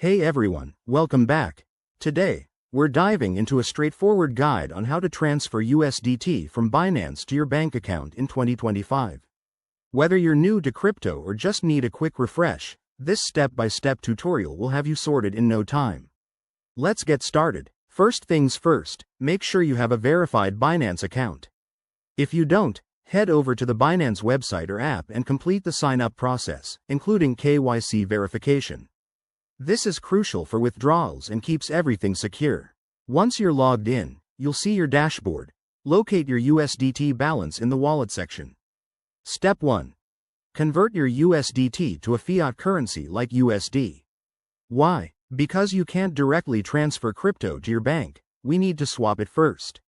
Hey everyone, welcome back. Today, we're diving into a straightforward guide on how to transfer USDT from Binance to your bank account in 2025. Whether you're new to crypto or just need a quick refresh, this step-by-step tutorial will have you sorted in no time. Let's get started. First things first, make sure you have a verified Binance account. If you don't, head over to the Binance website or app and complete the sign-up process, including KYC verification. This is crucial for withdrawals and keeps everything secure. Once you're logged in, you'll see your dashboard. Locate your USDT balance in the wallet section. Step 1. Convert your USDT to a fiat currency like USD. Why? Because you can't directly transfer crypto to your bank, we need to swap it first.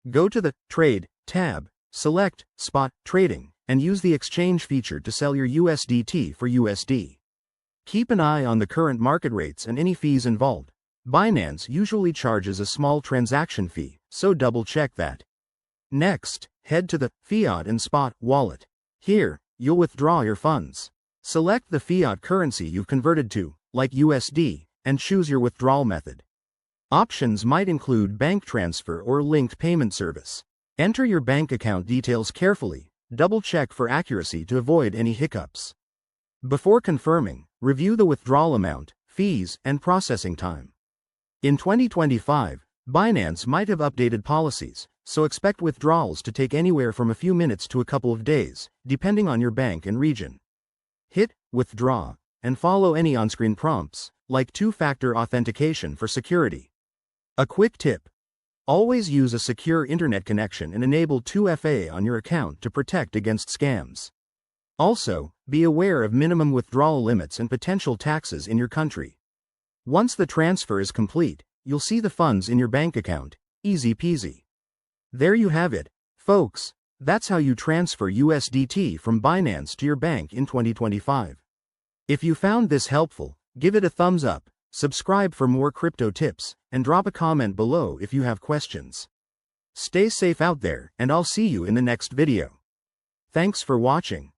Go to the Trade tab, select Spot Trading, and use the exchange feature to sell your USDT for USD. Keep an eye on the current market rates and any fees involved. Binance usually charges a small transaction fee, so double-check that. Next, head to the Fiat and Spot wallet. Here, you'll withdraw your funds. Select the fiat currency you've converted to, like USD, and choose your withdrawal method. Options might include bank transfer or linked payment service. Enter your bank account details carefully, double-check for accuracy to avoid any hiccups. Before confirming, review the withdrawal amount, fees, and processing time. In 2025, Binance might have updated policies, so expect withdrawals to take anywhere from a few minutes to a couple of days, depending on your bank and region. Hit Withdraw, and follow any on-screen prompts, like two-factor authentication for security. A quick tip: always use a secure internet connection and enable 2FA on your account to protect against scams. Also, be aware of minimum withdrawal limits and potential taxes in your country. Once the transfer is complete, you'll see the funds in your bank account. Easy peasy. There you have it, folks. That's how you transfer USDT from Binance to your bank in 2025. If you found this helpful, give it a thumbs up, subscribe for more crypto tips, and drop a comment below if you have questions. Stay safe out there, and I'll see you in the next video. Thanks for watching.